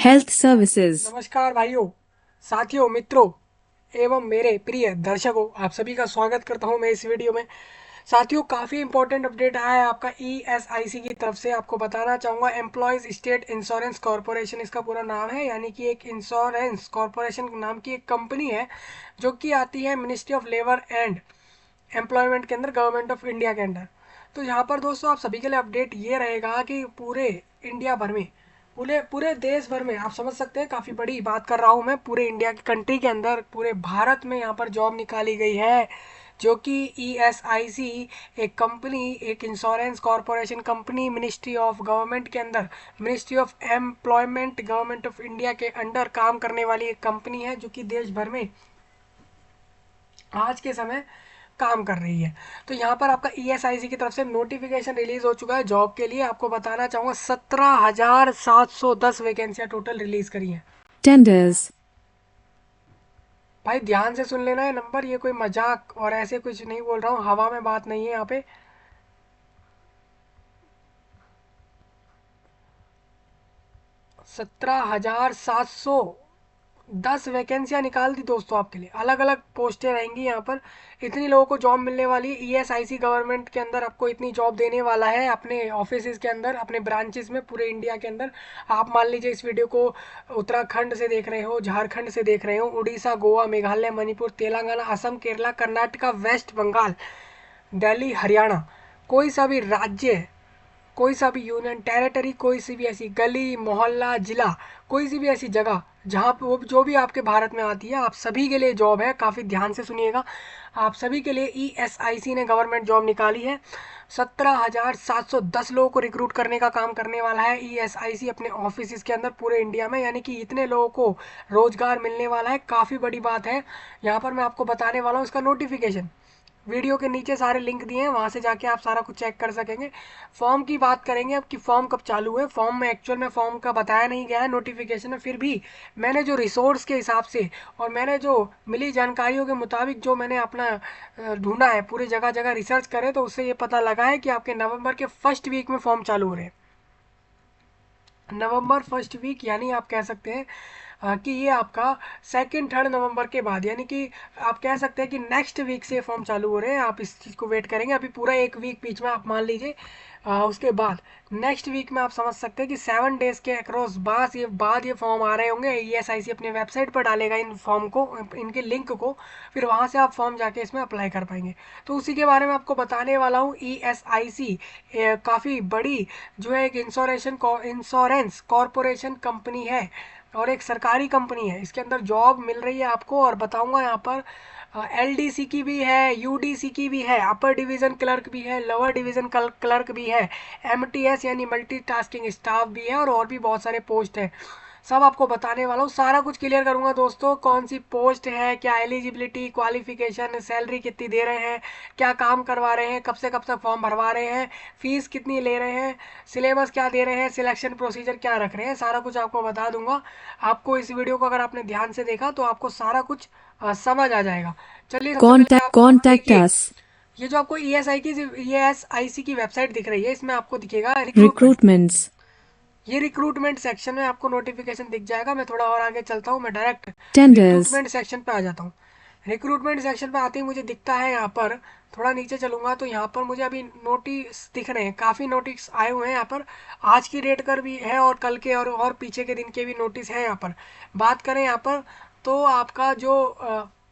Health services. नमस्कार भाइयों, साथियों, मित्रों एवं मेरे प्रिय दर्शकों, आप सभी का स्वागत करता हूं मैं इस वीडियो में। साथियों, काफ़ी इंपॉर्टेंट अपडेट आया है आपका ईएसआईसी की तरफ से। आपको बताना चाहूँगा, एम्प्लॉयज़ स्टेट इंश्योरेंस कॉरपोरेशन इसका पूरा नाम है, यानी कि एक इंश्योरेंस कॉरपोरेशन नाम की एक कंपनी है जो कि आती है ministry of labour and employment के अंदर, गवर्नमेंट ऑफ इंडिया के अंडर। तो यहाँ पर दोस्तों आप सभी के लिए अपडेट ये रहेगा कि पूरे इंडिया भर में, पूरे पूरे देश भर में, आप समझ सकते हैं काफ़ी बड़ी बात कर रहा हूँ मैं, पूरे इंडिया की कंट्री के अंदर, पूरे भारत में यहाँ पर जॉब निकाली गई है जो कि ईएसआईसी एक कंपनी, एक insurance corporation company ministry of government के अंदर, ministry of employment government of India के अंडर काम करने वाली एक कंपनी है जो कि देश भर में आज के समय काम कर रही है। तो यहाँ पर आपका ईएसआईसी की तरफ से नोटिफिकेशन रिलीज हो चुका है जॉब के लिए। आपको बताना चाहूँगा 17,710 वैकेंसियाँ टोटल रिलीज करी हैं। टेंडर्स। भाई ध्यान से सुन लेना है नंबर, ये कोई मजाक और ऐसे कुछ नहीं बोल रहा हूँ, हवा में बात नहीं है यहाँ पे। 17,710 वैकेंसियां निकाल दी दोस्तों आपके लिए। अलग अलग पोस्टें रहेंगी यहाँ पर। इतनी लोगों को जॉब मिलने वाली है। ईएसआईसी गवर्नमेंट के अंदर आपको इतनी जॉब देने वाला है अपने ऑफिस के अंदर, अपने ब्रांचेस में, पूरे इंडिया के अंदर। आप मान लीजिए इस वीडियो को उत्तराखंड से देख रहे हो, झारखंड से देख रहे हो, उड़ीसा, गोवा, मेघालय, मणिपुर, तेलंगाना, असम, केरला, कर्नाटका, वेस्ट बंगाल, दिल्ली, हरियाणा, कोई सा भी राज्य, कोई सा भी यूनियन टेरिटरी, कोई सी भी ऐसी गली मोहल्ला जिला, कोई सी भी ऐसी जगह जहाँ पे वो जो भी आपके भारत में आती है, आप सभी के लिए जॉब है। काफ़ी ध्यान से सुनिएगा, आप सभी के लिए ईएसआईसी ने गवर्नमेंट जॉब निकाली है। 17,710 लोगों को रिक्रूट करने का काम करने वाला है ईएसआईसी अपने ऑफिस के अंदर पूरे इंडिया में, यानी कि इतने लोगों को रोजगार मिलने वाला है। काफ़ी बड़ी बात है। यहाँ पर मैं आपको बताने वाला हूँ इसका नोटिफिकेशन। वीडियो के नीचे सारे लिंक दिए हैं, वहाँ से जाके आप सारा कुछ चेक कर सकेंगे। फॉर्म की बात करेंगे अब कि फॉर्म कब चालू है। फॉर्म में एक्चुअल में फॉर्म का बताया नहीं गया है नोटिफिकेशन में, फिर भी मैंने जो रिसोर्स के हिसाब से और मैंने जो मिली जानकारियों के मुताबिक जो मैंने अपना ढूंढा है, पूरी जगह जगह रिसर्च करे, तो उससे ये पता लगा है कि आपके नवंबर के फर्स्ट वीक में फॉर्म चालू हो रहे हैं। नवंबर फर्स्ट वीक, यानी आप कह सकते हैं कि ये आपका सेकंड थर्ड नवंबर के बाद, यानी कि आप कह सकते हैं कि नेक्स्ट वीक से फॉर्म चालू हो रहे हैं। आप इस चीज़ को वेट करेंगे, अभी पूरा एक वीक बीच में आप मान लीजिए। उसके बाद नेक्स्ट वीक में आप समझ सकते हैं कि 7 डेज के अक्रॉस बाद ये फॉर्म आ रहे होंगे। ईएसआईसी अपने वेबसाइट पर डालेगा इन फॉर्म को, इनके लिंक को, फिर वहाँ से आप फॉर्म जाके इसमें अप्लाई कर पाएंगे। तो उसी के बारे में आपको बताने वाला हूँ। ईएसआईसी काफ़ी बड़ी जो है एक इंश्योरेंस कॉरपोरेशन कंपनी है और एक सरकारी कंपनी है। इसके अंदर जॉब मिल रही है आपको, और बताऊंगा यहाँ पर एलडीसी की भी है, यूडीसी की भी है, अपर डिवीज़न क्लर्क भी है, लोअर डिवीज़न क्लर्क भी है, एमटीएस यानी मल्टीटास्किंग स्टाफ भी है, और भी बहुत सारे पोस्ट हैं। सब आपको बताने वाला हूँ, सारा कुछ क्लियर करूंगा दोस्तों। कौन सी पोस्ट है, क्या एलिजिबिलिटी, क्वालिफिकेशन, सैलरी कितनी दे रहे हैं, क्या काम करवा रहे हैं, कब से कब तक फॉर्म भरवा रहे हैं, फीस कितनी ले रहे हैं, सिलेबस क्या दे रहे हैं, सिलेक्शन प्रोसीजर क्या रख रहे हैं, सारा कुछ आपको बता दूंगा। आपको इस वीडियो को अगर आपने ध्यान से देखा तो आपको सारा कुछ समझ आ जाएगा। चलिए, सबसे पहले आप कॉन्टैक्ट देखिए, अस। ये जो आपको ईएसआईसी की वेबसाइट दिख रही है, इसमें आपको दिखेगा रिक्रूटमेंट। रिक्रूटमेंट्स। ये रिक्रूटमेंट सेक्शन में आपको नोटिफिकेशन दिख जाएगा। मैं थोड़ा और आगे चलता हूँ, मैं डायरेक्ट टेंडर्स। रिक्रूटमेंट सेक्शन पे आ जाता हूँ। रिक्रूटमेंट सेक्शन पे आते ही मुझे दिखता है यहाँ पर, थोड़ा नीचे चलूंगा तो यहाँ पर मुझे अभी नोटिस दिख रहे हैं, काफ़ी नोटिस आए हुए हैं यहाँ पर। आज की डेट कर भी है और कल के और पीछे के दिन के भी नोटिस है यहाँ पर। बात करें यहाँ पर, तो आपका जो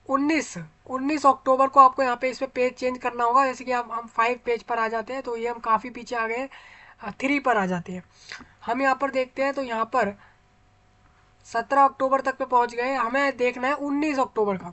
19 अक्टूबर को आपको यहाँ पे इस पे पेज चेंज करना होगा। जैसे कि हम 5 पेज पर आ जाते हैं, तो ये हम काफ़ी पीछे आ गए, 3 पर आ जाते हैं। हम यहाँ पर देखते हैं तो यहाँ पर 17 अक्टूबर तक पे पहुँच गए, हमें देखना है 19 अक्टूबर का।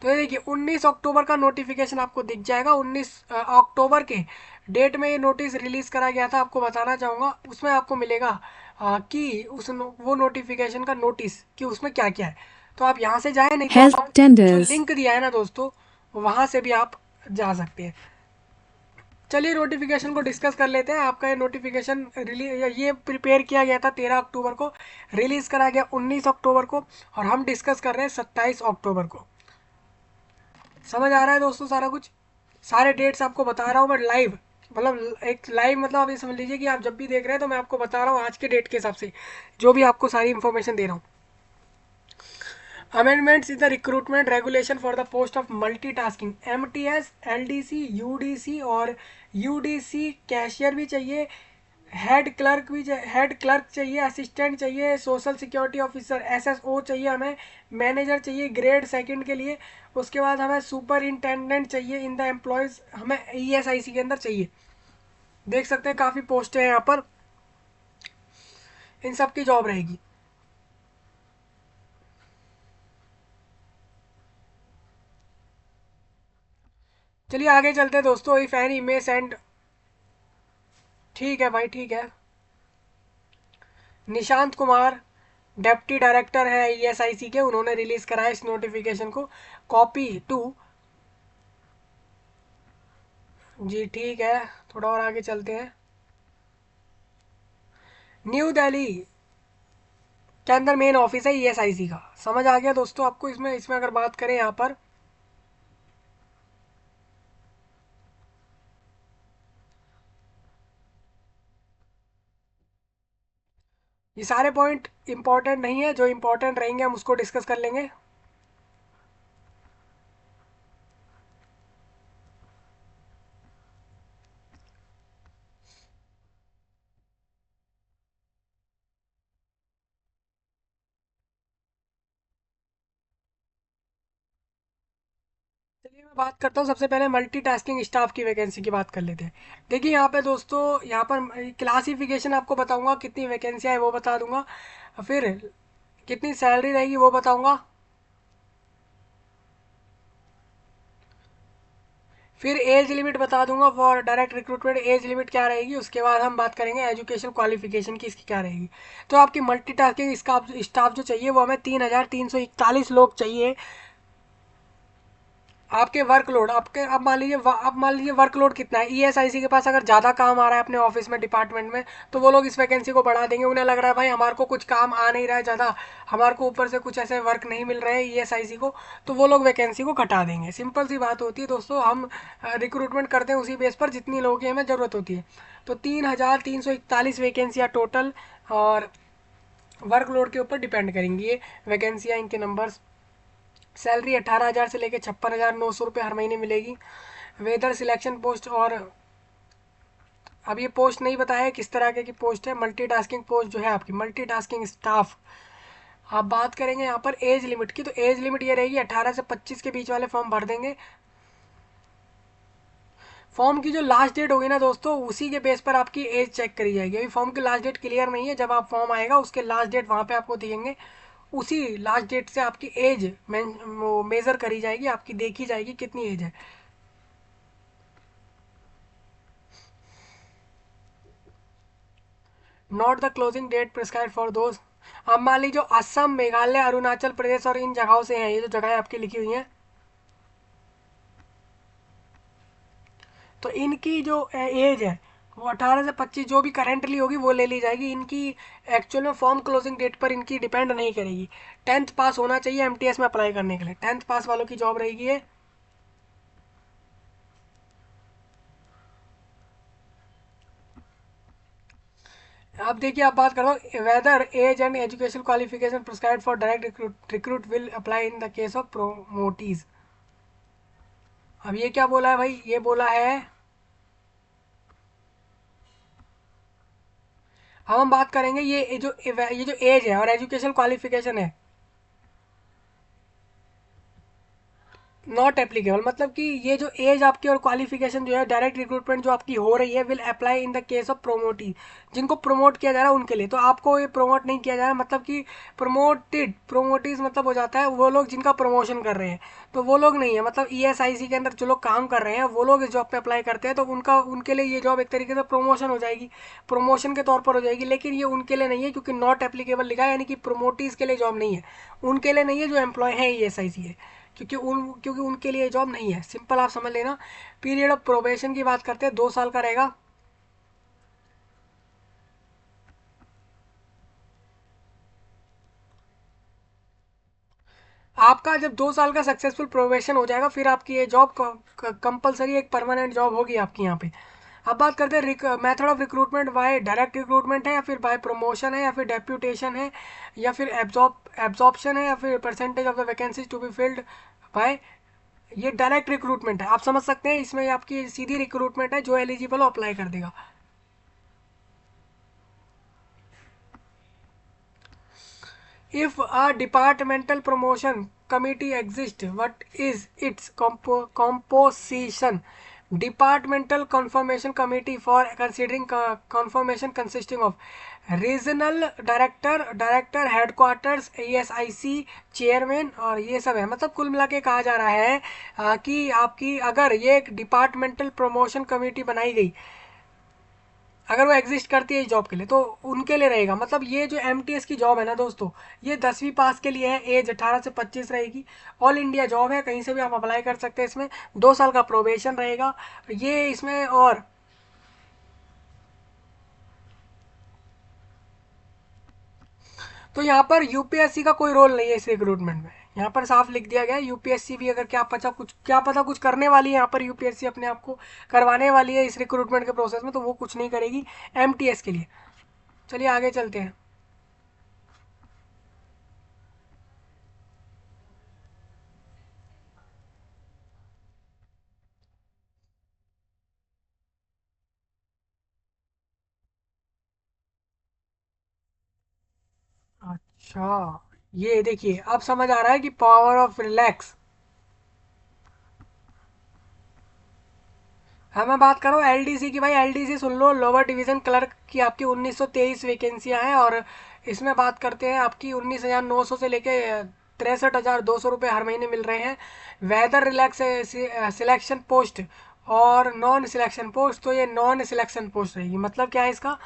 तो ये देखिए 19 अक्टूबर का नोटिफिकेशन आपको दिख जाएगा। 19 अक्टूबर के डेट में ये नोटिस रिलीज करा गया था। आपको बताना चाहूँगा उसमें आपको मिलेगा कि वो नोटिफिकेशन का नोटिस कि उसमें क्या क्या है। तो आप यहाँ से जाए, नहीं तो हेल्थ आप जो टेंडर्स। लिंक दिया है ना दोस्तों, वहाँ से भी आप जा सकते हैं। चलिए नोटिफिकेशन को डिस्कस कर लेते हैं। आपका ये नोटिफिकेशन ये प्रिपेयर किया गया था 13 अक्टूबर को, रिलीज करा गया 19 अक्टूबर को, और हम डिस्कस कर रहे हैं 27 अक्टूबर को। समझ आ रहा है दोस्तों सारा कुछ? सारे डेट्स आपको बता रहा हूँ मैं लाइव। मतलब एक लाइव, मतलब आप ये समझ लीजिए कि आप जब भी देख रहे हैं तो मैं आपको बता रहा हूँ आज के डेट के हिसाब से जो भी आपको सारी इन्फॉर्मेशन दे रहा हूँ। Amendments in the recruitment regulation for the post of multitasking, MTS, LDC, UDC और यूडीसी कैशियर भी चाहिए, हेड क्लर्क चाहिए, असिस्टेंट चाहिए, सोशल सिक्योरिटी ऑफिसर एसएसओ चाहिए हमें, मैनेजर चाहिए ग्रेड सेकंड के लिए, उसके बाद हमें सुपर इंटेंडेंट चाहिए इन द एम्प्लॉयज़, हमें ईएसआईसी के अंदर चाहिए। देख सकते हैं काफ़ी पोस्टें हैं यहाँ पर, इन सब की जॉब रहेगी। चलिए आगे चलते हैं दोस्तों। इफ एनी मे सेंड, ठीक है भाई ठीक है। निशांत कुमार डेप्टी डायरेक्टर है ईएसआईसी के, उन्होंने रिलीज कराया इस नोटिफिकेशन को। कॉपी टू, जी ठीक है। थोड़ा और आगे चलते हैं। न्यू दिल्ली के अंदर मेन ऑफिस है ईएसआईसी का। समझ आ गया दोस्तों आपको? इसमें इसमें अगर बात करें यहाँ पर, ये सारे पॉइंट इंपॉर्टेंट नहीं है, जो इंपॉर्टेंट रहेंगे हम उसको डिस्कस कर लेंगे। चलिए मैं बात करता हूँ सबसे पहले मल्टीटास्किंग स्टाफ की वैकेंसी की बात कर लेते हैं। देखिए यहाँ पे दोस्तों, यहाँ पर क्लासिफिकेशन आपको बताऊंगा, कितनी वैकेंसियाँ है वो बता दूंगा, फिर कितनी सैलरी रहेगी वो बताऊंगा, फिर एज लिमिट बता दूंगा for direct recruitment, age limit क्या रहेगी, उसके बाद हम बात करेंगे एजुकेशन क्वालिफिकेशन की इसकी क्या रहेगी। तो आपकी मल्टीटास्किंग स्टाफ स्टाफ जो चाहिए वो हमें 3,341 लोग चाहिए। आपके वर्कलोड, आपके अब मान लीजिए वर्कलोड कितना है, ईएसआईसी के पास अगर ज़्यादा काम आ रहा है अपने ऑफिस में डिपार्टमेंट में, तो वो लोग इस वैकेंसी को बढ़ा देंगे। उन्हें लग रहा है भाई हमारे को कुछ काम आ नहीं रहा है ज़्यादा, हमारे को ऊपर से कुछ ऐसे वर्क नहीं मिल रहे हैं ईएसआईसी को, तो वो लोग वैकेंसी को घटा देंगे। सिंपल सी बात होती है दोस्तों, हम रिक्रूटमेंट करते हैं उसी बेस पर जितनी लोगों की हमें ज़रूरत होती है। तो 3,341 वैकेंसियाँ टोटल, और वर्कलोड के ऊपर डिपेंड करेंगी ये वैकेंसियाँ, इनके नंबर्स। सैलरी 18,000 से लेकर 56,900 रुपये हर महीने मिलेगी। वेदर सिलेक्शन पोस्ट, और अब ये पोस्ट नहीं बताया है किस तरह के की पोस्ट है। मल्टीटास्किंग पोस्ट जो है आपकी, मल्टीटास्किंग स्टाफ। आप बात करेंगे यहाँ पर एज लिमिट की, तो एज लिमिट ये रहेगी 18 से 25 के बीच वाले फॉर्म भर देंगे। फॉर्म की जो लास्ट डेट होगी ना दोस्तों, उसी के बेस पर आपकी एज चेक करी जाएगी। अभी फॉर्म की लास्ट डेट क्लियर नहीं है, जब आप फॉर्म आएगा उसके लास्ट डेट वहाँ पे आपको दिखेंगे, उसी लास्ट डेट से आपकी एज मेजर करी जाएगी, आपकी देखी जाएगी कितनी एज है। Not the closing date prescribe for those. अब मान लीजिए असम, मेघालय, अरुणाचल प्रदेश और इन जगहों से हैं, ये जो जगहें आपकी लिखी हुई हैं, तो इनकी जो एज है वो 18 से 25 जो भी करेंटली होगी वो ले ली जाएगी। इनकी एक्चुअल में फॉर्म क्लोजिंग डेट पर इनकी डिपेंड नहीं करेगी। 10th पास होना चाहिए एमटीएस में अप्लाई करने के लिए, 10th पास वालों की जॉब रहेगी ये। अब देखिए, आप बात करो whether age and education qualification prescribe for direct recruit will apply in the case of promotees. अब ये क्या बोला है भाई, ये बोला है, अब हम बात करेंगे ये जो एज है और एजुकेशन क्वालिफिकेशन है, नॉट एप्लीकेबल, मतलब कि ये जो एज आपकी और क्वालिफिकेशन जो है डायरेक्ट रिक्रूटमेंट जो आपकी हो रही है, will apply in the case of promotee, जिनको प्रमोट किया जा रहा है उनके लिए। तो आपको ये प्रमोट नहीं किया जा रहा है, मतलब कि प्रोमोटीज मतलब हो जाता है वो लोग जिनका प्रमोशन कर रहे हैं, तो वो लोग नहीं है। मतलब ईएसआईसी के अंदर जो लोग काम कर रहे हैं वो लोग इस जॉब पे अप्लाई करते हैं, तो उनका उनके लिए ये जॉब एक तरीके से प्रमोशन हो जाएगी, प्रमोशन के तौर पर हो जाएगी। लेकिन ये उनके लिए नहीं है, क्योंकि नॉट एप्लीकेबल लिखा है, यानी कि प्रोमोटीज के लिए जॉब नहीं है, उनके लिए नहीं है जो एम्प्लॉय है ईएसआईसी है, क्योंकि उनके लिए जॉब नहीं है। सिंपल आप समझ लेना। पीरियड ऑफ प्रोबेशन की बात करते हैं, 2 साल का रहेगा। आपका जब 2 साल का सक्सेसफुल प्रोबेशन हो जाएगा, फिर आपकी ये जॉब कंपलसरी एक परमानेंट जॉब होगी आपकी यहाँ पे। अब बात करते हैं method of recruitment, by direct recruitment है या फिर बाय प्रमोशन है या फिर डेप्यूटेशन है या फिर एब्जॉर्प्शन है या फिर percentage of the vacancies to be filled by. ये डायरेक्ट रिक्रूटमेंट है, आप समझ सकते हैं, इसमें आपकी सीधी रिक्रूटमेंट है, जो एलिजिबल हो अप्लाई कर देगा। If a departmental promotion committee exists, what is its composition? Departmental Confirmation Committee for considering confirmation consisting of regional director, director headquarters, ESIC chairman और ये सब है। मतलब कुल मिला के कहा जा रहा है कि आपकी अगर ये एक डिपार्टमेंटल प्रमोशन कमेटी बनाई गई, अगर वो एग्जिस्ट करती है इस जॉब के लिए, तो उनके लिए रहेगा। मतलब ये जो MTS की जॉब है ना दोस्तों, ये 10वीं पास के लिए है, एज 18 से 25 रहेगी, ऑल इंडिया जॉब है, कहीं से भी आप अप्लाई कर सकते हैं। इसमें 2 साल का प्रोबेशन रहेगा ये इसमें। और तो यहाँ पर यूपीएससी का कोई रोल नहीं है इस रिक्रूटमेंट में, यहाँ पर साफ लिख दिया गया है। यूपीएससी भी अगर क्या पता कुछ करने वाली है यहाँ पर, यूपीएससी अपने आप को करवाने वाली है इस रिक्रूटमेंट के प्रोसेस में, तो वो कुछ नहीं करेगी MTS के लिए। चलिए आगे चलते हैं। अच्छा, ये देखिए अब समझ आ रहा है कि पावर ऑफ रिलैक्स। हाँ, मैं बात कर रहा हूँ LDC की। भाई LDC सुन लो, लोअर डिवीजन क्लर्क की आपकी 1923 वैकेंसियाँ हैं, और इसमें बात करते हैं आपकी 19,900 से लेके 63,200 रुपये हर महीने मिल रहे हैं। वेदर रिलैक्स सिलेक्शन पोस्ट और नॉन सिलेक्शन पोस्ट, तो ये नॉन सिलेक्शन पोस्ट रहेगी। मतलब क्या है इसका,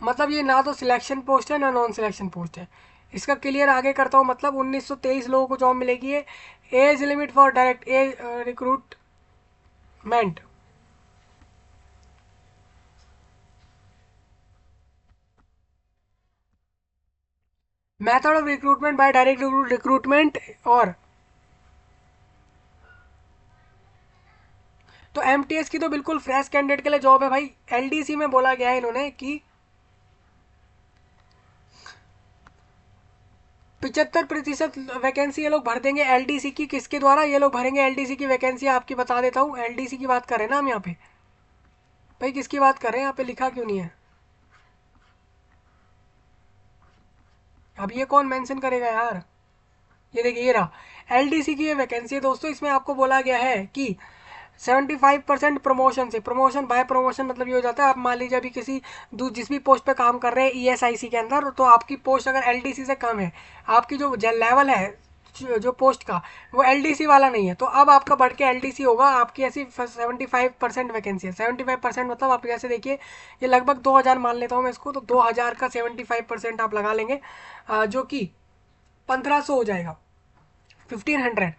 मतलब ये ना तो सिलेक्शन पोस्ट है ना नॉन सिलेक्शन पोस्ट है। इसका क्लियर आगे करता हूँ। मतलब 1923 लोगों को जॉब मिलेगी। ये age limit for direct age recruitment. Method of recruitment by direct recruitment. और तो MTS की तो बिल्कुल फ्रेश कैंडिडेट के लिए जॉब है भाई। LDC में बोला गया है इन्होंने कि 75% वैकेंसी ये लोग भर देंगे LDC की। किसके द्वारा ये लोग भरेंगे LDC की वैकेंसी, आपकी बता देता हूँ। LDC की बात कर रहे हैं ना हम यहाँ पे, भाई किसकी बात कर रहे हैं यहाँ पे, लिखा क्यों नहीं है? अब ये कौन मेंशन करेगा यार। ये देखिए, ये रहा LDC की ये वैकेंसी है दोस्तों। इसमें आपको बोला गया है कि 75% प्रमोशन से, प्रमोशन बाय प्रमोशन मतलब ये हो जाता है, आप मान लीजिए अभी किसी जिस भी पोस्ट पे काम कर रहे हैं ESIC के अंदर, तो आपकी पोस्ट अगर LDC से कम है, आपकी जो लेवल है जो पोस्ट का, वो LDC वाला नहीं है, तो अब आपका बढ़ के LDC होगा। आपकी ऐसी 75% वैकेंसी है। 75% मतलब आप जैसे देखिए, ये लगभग 2,000 मान लेता हूँ मैं इसको, तो 2,000 का 75% आप लगा लेंगे, जो कि 1,500 हो जाएगा, 1,500,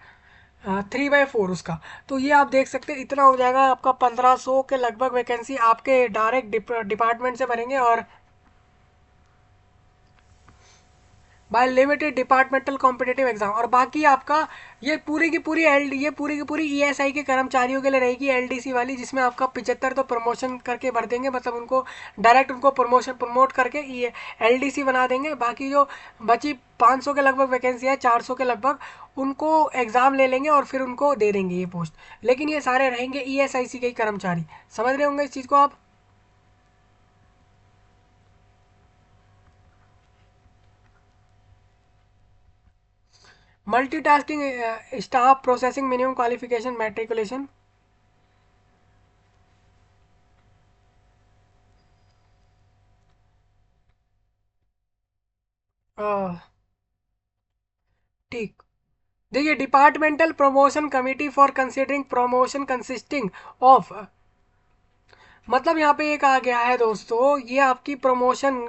3/4 उसका। तो ये आप देख सकते हैं, इतना हो जाएगा आपका। 1,500 के लगभग वैकेंसी आपके डायरेक्ट डिपार्टमेंट से भरेंगे, और by limited departmental competitive exam. और बाकी आपका ये पूरी की पूरी ESI के कर्मचारियों के लिए रहेगी LDC वाली, जिसमें आपका 75 तो प्रमोशन करके भर देंगे, मतलब उनको डायरेक्ट उनको प्रमोट करके ये LDC बना देंगे। बाकी जो बची 500 के लगभग वैकेंसी है, 400 के लगभग, उनको एग्ज़ाम ले लेंगे और फिर उनको दे देंगे ये पोस्ट। लेकिन ये सारे रहेंगे ESIC के ही कर्मचारी। समझ रहे होंगे इस चीज़ को आप। Multitasking staff processing minimum qualification matriculation. ठीक, देखिए, departmental promotion committee for considering promotion consisting of, मतलब यहाँ पे एक आ गया है दोस्तों, ये आपकी प्रमोशन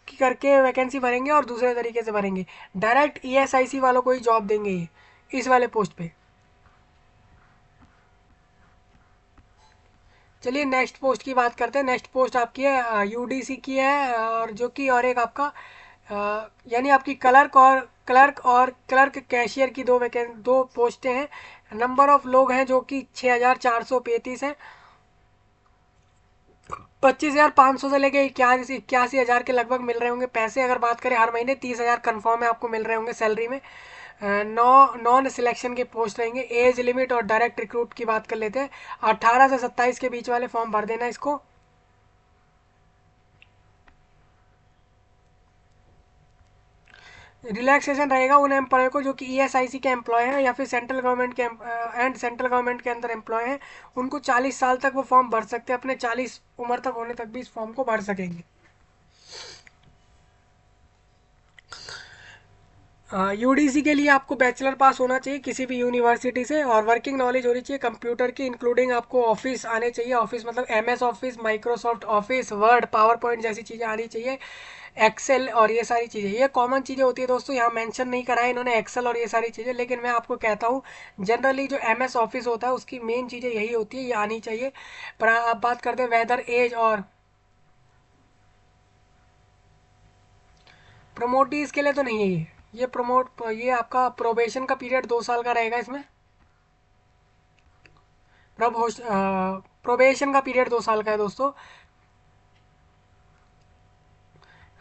की करके वैकेंसी भरेंगे और दूसरे तरीके से भरेंगे। डायरेक्ट ESIC वालों को ही जॉब देंगे ये, इस वाले पोस्ट पे। चलिए नेक्स्ट पोस्ट की बात करते हैं। नेक्स्ट पोस्ट आपकी है UDC की है, और जो कि और एक आपका यानी आपकी क्लर्क और क्लर्क और क्लर्क कैशियर की दो पोस्टें हैं। नंबर ऑफ लोग हैं जो कि 6435 है। 25,500 से लेके 81,000 के लगभग मिल रहे होंगे पैसे। अगर बात करें हर महीने 30,000 कन्फर्म है आपको मिल रहे होंगे सैलरी में। नौ नॉन सिलेक्शन के पोस्ट रहेंगे। एज लिमिट और डायरेक्ट रिक्रूट की बात कर लेते हैं। 18 से 27 के बीच वाले फॉर्म भर देना इसको। रिलैक्सेशन रहेगा उन एम्प्लॉय को जो कि ईएसआईसी के एम्प्लॉय हैं या फिर सेंट्रल गवर्नमेंट के सेंट्रल गवर्नमेंट के अंदर एम्प्लॉय हैं। उनको 40 साल तक वो फॉर्म भर सकते हैं, अपने 40 उम्र तक होने तक भी इस फॉर्म को भर सकेंगे। यूडीसी के लिए आपको बैचलर पास होना चाहिए किसी भी यूनिवर्सिटी से, और वर्किंग नॉलेज होनी चाहिए कंप्यूटर की, इंक्लूडिंग आपको ऑफिस आने चाहिए। ऑफिस मतलब MS office, Microsoft office, word, power point जैसी चीज़ें आनी चाहिए। एक्सेल और ये सारी चीज़ें, ये कॉमन चीज़ें होती है दोस्तों। यहाँ मेंशन नहीं करा है इन्होंने एक्सेल और ये सारी चीज़ें, लेकिन मैं आपको कहता हूँ जनरली जो एमएस ऑफिस होता है उसकी मेन चीज़ें यही होती है, ये आनी चाहिए। पर आप बात करते हैं वेदर, एज और प्रमोटीज के लिए तो नहीं है ये आपका प्रोबेशन का पीरियड 2 साल का रहेगा इसमें। प्रोबेशन का पीरियड 2 साल का है दोस्तों।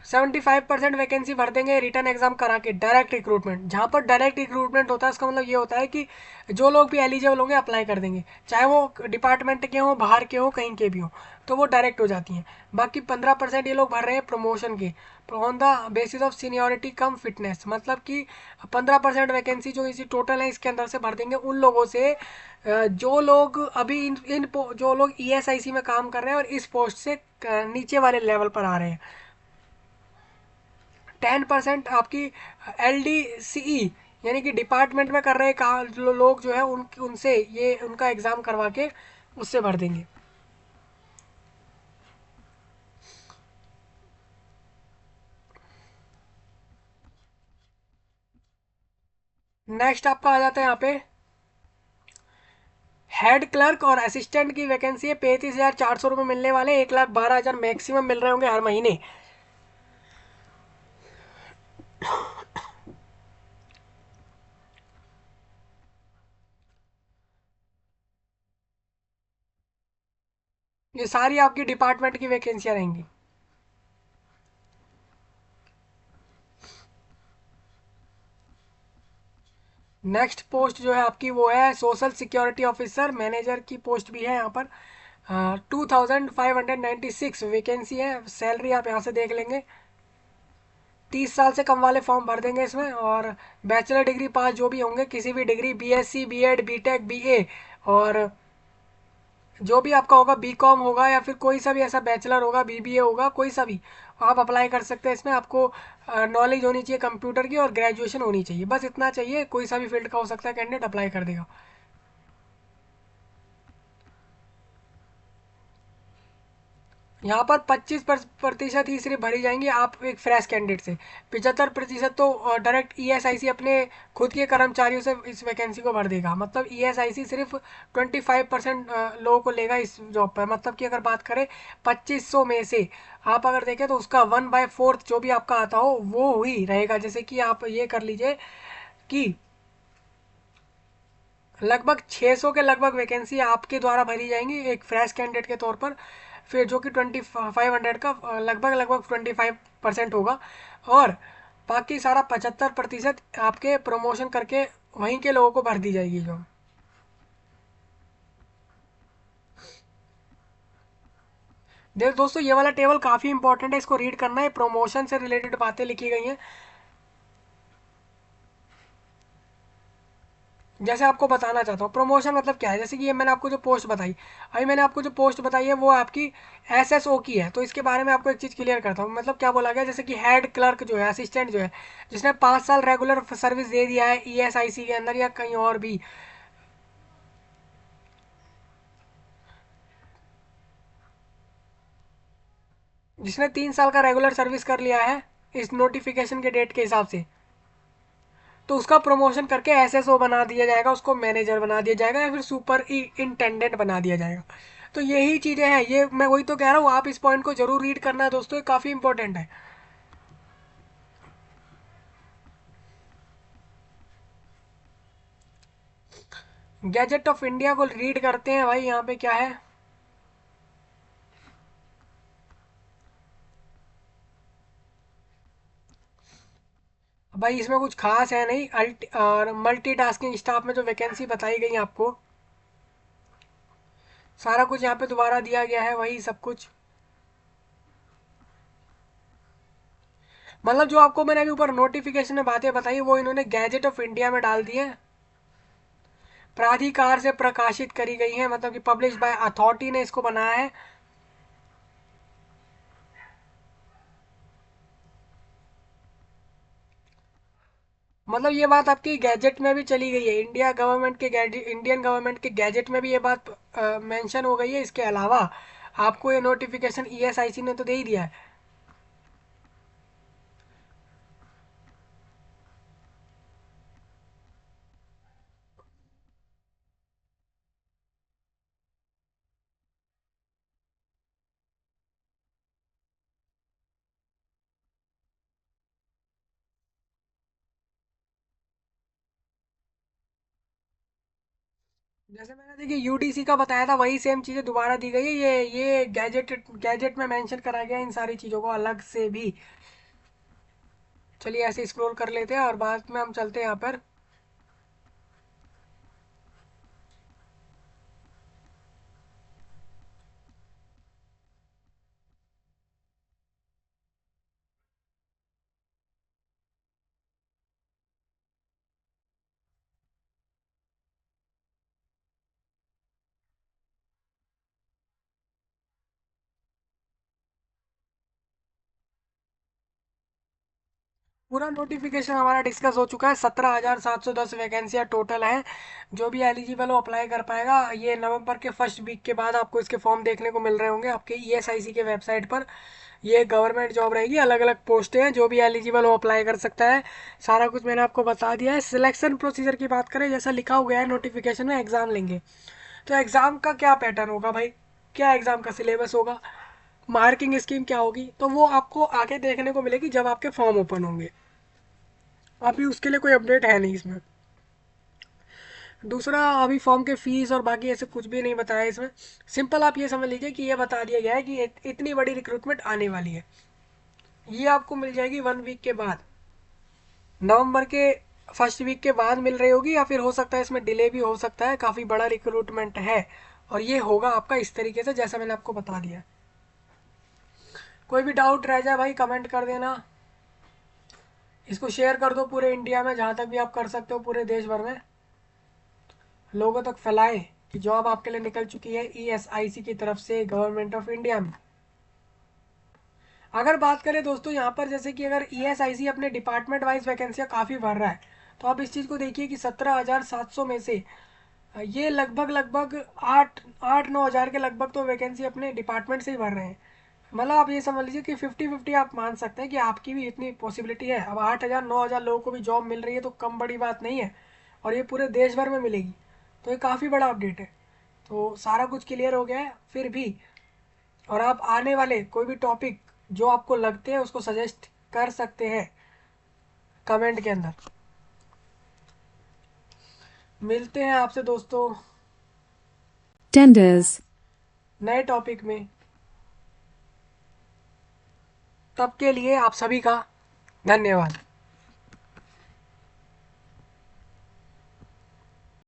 75% वैकेंसी भर देंगे रिटर्न एग्जाम करा के। डायरेक्ट रिक्रूटमेंट, जहाँ पर डायरेक्ट रिक्रूटमेंट होता है उसका मतलब ये होता है कि जो लोग भी एलिजिबल होंगे अप्लाई कर देंगे, चाहे वो डिपार्टमेंट के हों, बाहर के हों, कहीं के भी हों, तो वो डायरेक्ट हो जाती हैं। बाकी 15% ये लोग भर रहे हैं प्रमोशन के, on the basis of seniority come fitness, मतलब कि 15% वैकेंसी जो इसी टोटल है इसके अंदर से भर देंगे उन लोगों से जो लोग अभी जो लोग ईएसआईसी में काम कर रहे हैं और इस पोस्ट से नीचे वाले लेवल पर आ रहे हैं। 10% आपकी LDCE यानी कि डिपार्टमेंट में कर रहे लोग जो है उनसे ये उनका एग्ज़ाम करवा के उससे भर देंगे। नेक्स्ट आपका आ जाता है यहाँ पे हेड क्लर्क और असिस्टेंट की वैकेंसी है। 35,400 रुपये मिलने वाले, 1,12,000 मैक्सिमम मिल रहे होंगे हर महीने। ये सारी आपकी डिपार्टमेंट की वैकेंसियाँ रहेंगी। नेक्स्ट पोस्ट जो है आपकी वो है सोशल सिक्योरिटी ऑफिसर, मैनेजर की पोस्ट भी है यहाँ पर। 2,596 वैकेंसी है। सैलरी आप यहाँ से देख लेंगे। 30 साल से कम वाले फॉर्म भर देंगे इसमें, और बैचलर डिग्री पास जो भी होंगे, किसी भी degree, BSc, BEd, BTech, BA, और जो भी आपका होगा, बीकॉम होगा या फिर कोई सा भी ऐसा बैचलर होगा, बीबीए होगा, कोई सा भी आप अप्लाई कर सकते हैं इसमें। आपको नॉलेज होनी चाहिए कंप्यूटर की और ग्रेजुएशन होनी चाहिए, बस इतना चाहिए। कोई सा भी फील्ड का हो सकता है, कैंडिडेट अप्लाई कर देगा। यहाँ पर 25% ही सिर्फ भरी जाएंगी आप एक फ्रेश कैंडिडेट से। 75% तो डायरेक्ट ईएसआईसी अपने खुद के कर्मचारियों से इस वैकेंसी को भर देगा। मतलब ईएसआईसी सिर्फ 25% लोगों को लेगा इस जॉब पर। मतलब कि अगर बात करें 2500 में से आप अगर देखें तो उसका 1/4 जो भी आपका आता हो वो ही रहेगा। जैसे कि आप ये कर लीजिए कि लगभग 600 के लगभग वैकेंसी आपके द्वारा भरी जाएंगी एक फ्रेश कैंडिडेट के तौर पर। फिर जो कि 2500 का लगभग लगभग 25% होगा, और बाकी सारा 75% आपके प्रमोशन करके वहीं के लोगों को भर दी जाएगी जो। देख दोस्तों, ये वाला टेबल काफ़ी इंपॉर्टेंट है, इसको रीड करना है। प्रमोशन से रिलेटेड बातें लिखी गई हैं। जैसे आपको बताना चाहता हूँ प्रमोशन मतलब क्या है। जैसे कि ये मैंने आपको जो पोस्ट बताई, अभी मैंने आपको जो पोस्ट बताई है वो आपकी SSO की है। तो इसके बारे में आपको एक चीज़ क्लियर करता हूँ। मतलब क्या बोला गया, जैसे कि हेड क्लर्क जो है, असिस्टेंट जो है, जिसने 5 साल रेगुलर सर्विस दे दिया है ईएसआईसी के अंदर या कहीं और भी, जिसने 3 साल का रेगुलर सर्विस कर लिया है इस नोटिफिकेशन के डेट के हिसाब से, तो उसका प्रमोशन करके SSO बना दिया जाएगा, उसको मैनेजर बना दिया जाएगा या फिर सुपर इंटेंडेंट बना दिया जाएगा। तो यही चीज़ें हैं, ये मैं वही तो कह रहा हूँ, आप इस पॉइंट को जरूर रीड करना है दोस्तों, ये काफ़ी इंपॉर्टेंट है। गैजेट ऑफ इंडिया को रीड करते हैं भाई, यहाँ पे क्या है। भाई इसमें कुछ खास है नहीं। और मल्टीटास्किंग स्टाफ में जो वैकेंसी बताई गई आपको, सारा कुछ यहाँ पे दोबारा दिया गया है, वही सब कुछ। मतलब जो आपको मैंने अभी ऊपर नोटिफिकेशन में बातें बताई वो इन्होंने गैजेट ऑफ इंडिया में डाल दी है। प्राधिकार से प्रकाशित करी गई है, मतलब कि पब्लिश बाय अथॉरिटी ने इसको बनाया है। मतलब ये बात आपकी गैजेट में भी चली गई है, इंडियन गवर्नमेंट के गैजेट में भी ये बात मेंशन हो गई है। इसके अलावा आपको ये नोटिफिकेशन ईएसआईसी ने तो दे ही दिया है। जैसे मैंने देखिए यूडीसी का बताया था, वही सेम चीज़ें दोबारा दी गई है। ये गैजेट में मेंशन करा गया है इन सारी चीज़ों को अलग से भी। चलिए ऐसे स्क्रॉल कर लेते हैं और बाद में हम चलते हैं यहाँ पर। पूरा नोटिफिकेशन हमारा डिस्कस हो चुका है। 17,710 वैकेंसियाँ टोटल हैं। जो भी एलिजिबल हो अप्लाई कर पाएगा। ये नवंबर के फर्स्ट वीक के बाद आपको इसके फॉर्म देखने को मिल रहे होंगे आपके ईएसआईसी के वेबसाइट पर। ये गवर्नमेंट जॉब रहेगी, अलग अलग पोस्टें हैं, जो भी एलिजिबल हो अप्लाई कर सकता है। सारा कुछ मैंने आपको बता दिया है। सिलेक्शन प्रोसीजर की बात करें, जैसा लिखा हुआ है नोटिफिकेशन में, एग्ज़ाम लेंगे। तो एग्ज़ाम का क्या पैटर्न होगा भाई, क्या एग्ज़ाम का सिलेबस होगा, मार्किंग स्कीम क्या होगी, तो वो आपको आगे देखने को मिलेगी जब आपके फॉर्म ओपन होंगे। अभी उसके लिए कोई अपडेट है नहीं इसमें। दूसरा, अभी फॉर्म के फीस और बाकी ऐसे कुछ भी नहीं बताया इसमें। सिंपल आप ये समझ लीजिए कि ये बता दिया गया है कि इतनी बड़ी रिक्रूटमेंट आने वाली है। ये आपको मिल जाएगी 1 वीक के बाद, नवंबर के फर्स्ट वीक के बाद मिल रही होगी, या फिर हो सकता है इसमें डिले भी हो सकता है। काफ़ी बड़ा रिक्रूटमेंट है और ये होगा आपका इस तरीके से जैसा मैंने आपको बता दिया। कोई भी डाउट रह जाए भाई कमेंट कर देना। इसको शेयर कर दो पूरे इंडिया में, जहाँ तक भी आप कर सकते हो, पूरे देश भर में लोगों तक फैलाएं कि जॉब आपके लिए निकल चुकी है ईएसआईसी की तरफ से, गवर्नमेंट ऑफ इंडिया में। अगर बात करें दोस्तों यहाँ पर, जैसे कि अगर ईएसआईसी अपने डिपार्टमेंट वाइज वैकेंसियाँ काफ़ी भर रहा है, तो आप इस चीज़ को देखिए कि 17,700 में से ये लगभग लगभग 8-9 हज़ार के लगभग तो वैकेंसी अपने डिपार्टमेंट से ही भर रहे हैं। मतलब आप ये समझ लीजिए कि 50-50 आप मान सकते हैं कि आपकी भी इतनी पॉसिबिलिटी है। अब 8,000-9,000 लोगों को भी जॉब मिल रही है तो कम बड़ी बात नहीं है, और ये पूरे देश भर में मिलेगी। तो ये काफ़ी बड़ा अपडेट है। तो सारा कुछ क्लियर हो गया है फिर भी। और आप आने वाले कोई भी टॉपिक जो आपको लगते हैं उसको सजेस्ट कर सकते हैं कमेंट के अंदर। मिलते हैं आपसे दोस्तों Tenders. नए टॉपिक में। तब के लिए आप सभी का धन्यवाद।